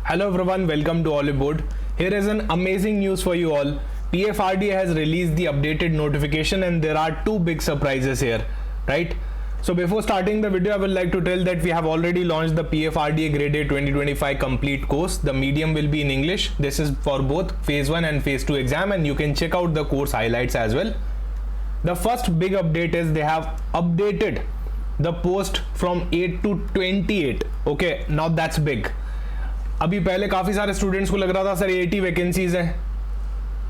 Hello everyone, welcome to Oliboard. Here is an amazing news for you all. PFRDA has released the updated notification and there are two big surprises here, right? So before starting the video, I would like to tell that we have already launched the PFRDA Grade A 2025 complete course. The medium will be in English. This is for both phase 1 and phase 2 exam, and you can check out the course highlights as well. The first big update is they have updated the post from 8 to 28. Okay, now that's big. अभी पहले काफी सारे students को लग रहा था sir 80 vacancies हैं,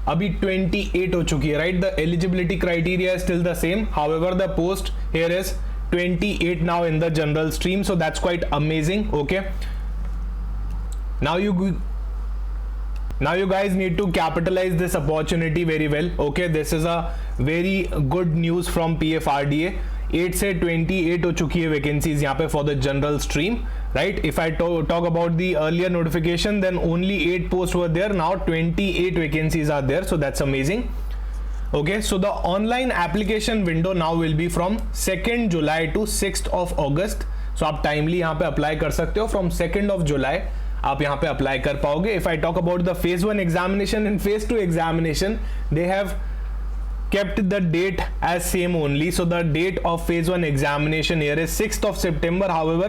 अभी 28 हो चुकी है, right? The eligibility criteria is still the same, however the post here is 28 now in the general stream, so that's quite amazing. Okay, now you guys need to capitalize this opportunity very well. Okay, this is a very good news from PFRDA. 8 से 28 हो चुकी है vacancies यहाँ पे for the general stream, right? If I talk about the earlier notification then only 8 post were there, now 28 vacancies are there, so that's amazing. Okay, so the online application window now will be from 2nd July to 6th of August. So आप timely यहाँ पे apply कर सकते हो. From 2nd of July आप यहाँ पे apply कर पाओगे. If I talk about the phase 1 examination and phase 2 examination, they have kept the date as same only. So the date of phase 1 examination here is 6th of September. However,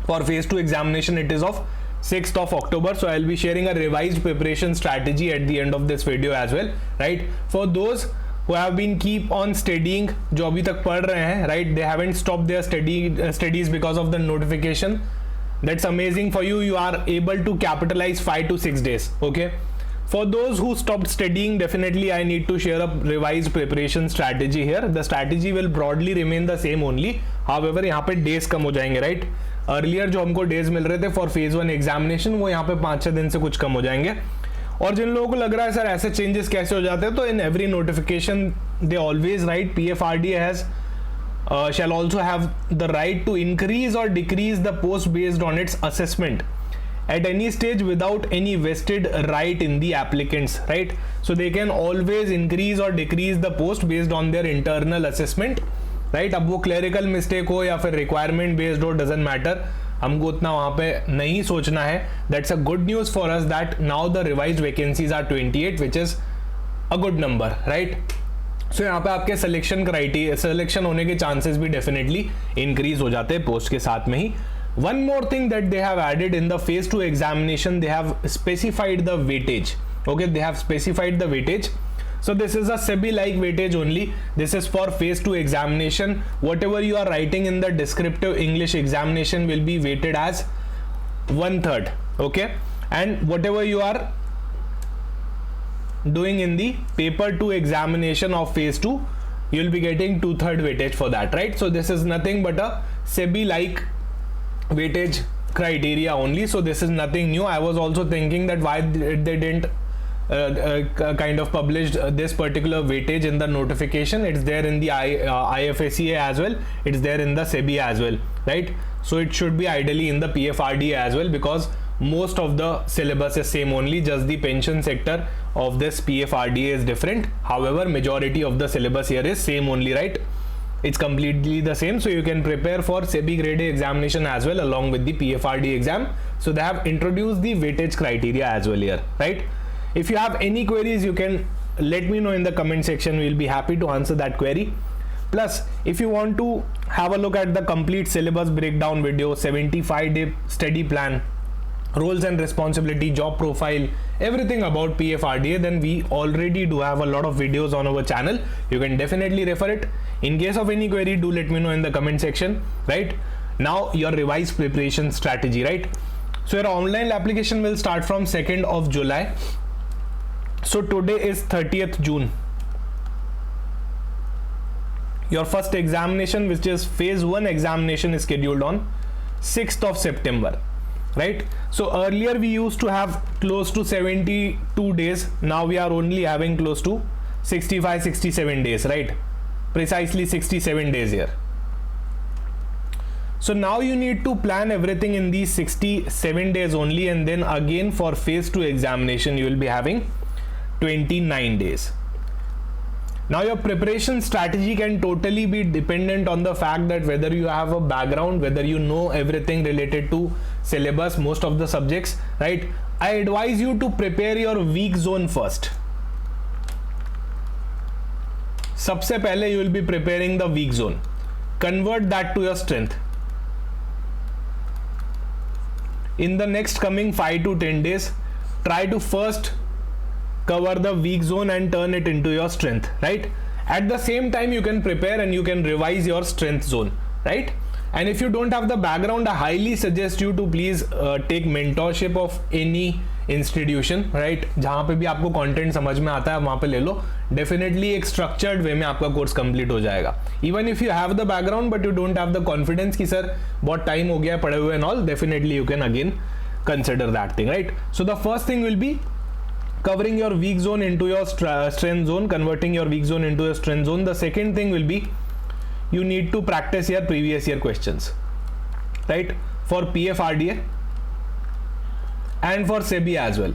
for phase 2 examination it is of 6th of October. So I'll be sharing a revised preparation strategy at the end of this video as well, right? For those who have been keep on studying, जो अभी तक पढ़ रहे हैं, right? They haven't stopped their studies because of the notification. That's amazing for you. You are able to capitalize 5 to 6 days. Okay. For those who stopped studying, definitely I need to share a revised preparation strategy here. The strategy will broadly remain the same only. However, यहाँ पे days कम हो जाएंगे, right? Earlier जो हमको days मिल रहे थे for phase 1 examination, वो यहाँ पे 5-6 दिन से कुछ कम हो जाएंगे. और जिन लोगों को लग रहा है सर ऐसे चेंजेस कैसे हो जाते हैं, तो in every notification they always right PFRDA has shall also have the right to increase or decrease the post based on its assessment at any stage without any vested right in the applicants, right? So they can always increase or decrease the post based on their internal assessment, right? अब वो clerical mistake हो या फिर requirement based हो, doesn't matter, हमको उतना वहाँ पे नहीं सोचना है. That's a good news for us that now the revised vacancies are 28, which is a good number, right? So यहाँ पे आपके सिलेक्शन होने के चांसेस भी डेफिनेटली इंक्रीज हो जाते हैं पोस्ट के साथ में ही. One more thing that they have added in the phase 2 examination, they have specified the weightage. Okay, they have specified the weightage. So this is a SEBI-like weightage only. This is for phase 2 examination. Whatever you are writing in the descriptive English examination will be weighted as 1/3. Okay, and whatever you are doing in the paper 2 examination of phase 2, you will be getting 2/3 weightage for that, right? So this is nothing but a SEBI-like weightage criteria only. So this is nothing new. I was also thinking that why they didn't kind of published this particular weightage in the notification. It's there in the IFACA as well, it's there in the SEBI as well, right? So it should be ideally in the PFRDA as well, because most of the syllabus is same only, just the pension sector of this PFRDA is different. However, majority of the syllabus here is same only, right? It's completely the same, so you can prepare for SEBI grade A examination as well along with the PFRDA exam. So they have introduced the weightage criteria as well here, right? If you have any queries, you can let me know in the comment section. We'll be happy to answer that query. Plus, if you want to have a look at the complete syllabus breakdown video, 75-day study plan, roles and responsibility, job profile, everything about PFRDA, then we already do have a lot of videos on our channel. You can definitely refer it. In case of any query, do let me know in the comment section, right? Now, your revised preparation strategy, right? So your online application will start from 2nd of July. So today is 30th June. Your first examination, which is phase 1 examination, is scheduled on 6th of September, right? So earlier we used to have close to 72 days. Now we are only having close to 65-67 days, right? Precisely 67 days here. So now you need to plan everything in these 67 days only, and then again for phase 2 examination you will be having 29 days. Now your preparation strategy can totally be dependent on the fact that whether you have a background, whether you know everything related to syllabus, most of the subjects, right? I advise you to prepare your weak zone first. सबसे पहले you will be preparing the weak zone. Convert that to your strength. In the next coming 5 to 10 days, try to first cover the weak zone and turn it into your strength, right? At the same time, you can prepare and you can revise your strength zone, right? And if you don't have the background, I highly suggest you to please take mentorship of any institution, right? जहाँ पे भी आपको content समझ में आता है वहाँ पे ले लो. Definitely एक structured way में आपका course complete हो जाएगा. Even if you have the background but you don't have the confidence कि सर बहुत time हो गया पढ़े हुए and all, definitely you can again consider that thing, right? So the first thing will be covering your weak zone into your strength zone, converting your weak zone into a strength zone. The second thing will be you need to practice your previous year questions, right? For PFRDA and for SEBI as well,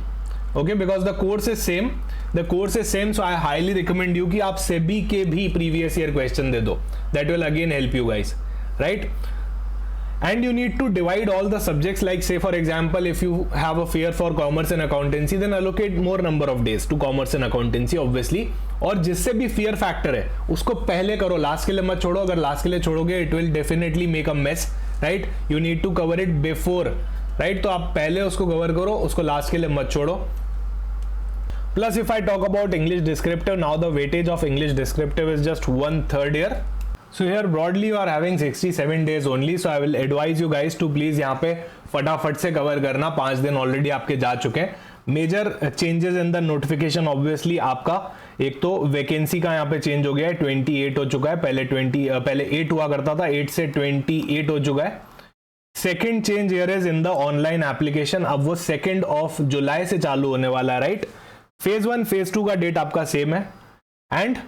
okay? Because the course is same, so I highly recommend you कि आप SEBI के भी previous year question दे दो. That will again help you guys, right? And you need to divide all the subjects, like say for example if you have a fear for commerce and accountancy, then allocate more number of days to commerce and accountancy obviously. और जिससे भी fear factor है उसको पहले करो, last के लिए मत छोड़ो. अगर लास्ट के लिए छोड़ोगे it will definitely make a mess, right? You need to cover it before, right? तो आप पहले उसको कवर करो, उसको लास्ट के लिए मत छोड़ो. Plus if I talk about English descriptive, now the weightage of English descriptive is just 1/3 here. So here broadly you are having 67 days only, so I will advise you guys to please यहाँ पे फटाफट से cover करना. 5 दिन already आपके जा चुके हैं. Major changes in the notification obviously आपका एक तो वैकेंसी का यहाँ पे चेंज हो गया है, 28 हो चुका है. पहले 8 हुआ करता था, 8 से 28 हो चुका है. Second change here is in the online application. अब वो 2 जुलाई से चालू होने वाला है, राइट? फेज 1 फेज 2 का डेट आपका सेम है. And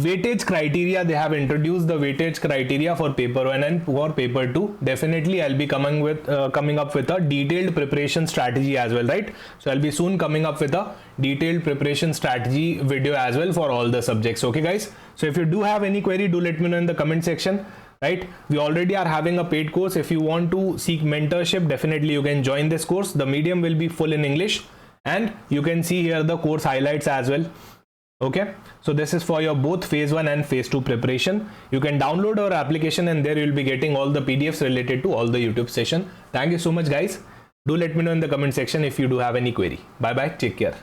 weightage criteria, they have introduced the weightage criteria for paper 1 and for paper 2. Definitely I'll be coming up with a detailed preparation strategy as well, right? So I'll be soon coming up with a detailed preparation strategy video as well for all the subjects. Okay guys, so if you do have any query, do let me know in the comment section, right? We already are having a paid course. If you want to seek mentorship, definitely you can join this course. The medium will be full in English and you can see here the course highlights as well. Okay, so this is for your both phase 1 and phase 2 preparation. You can download our application and there you'll be getting all the PDFs related to all the YouTube session. Thank you so much guys. Do let me know in the comment section if you do have any query. Bye bye, take care.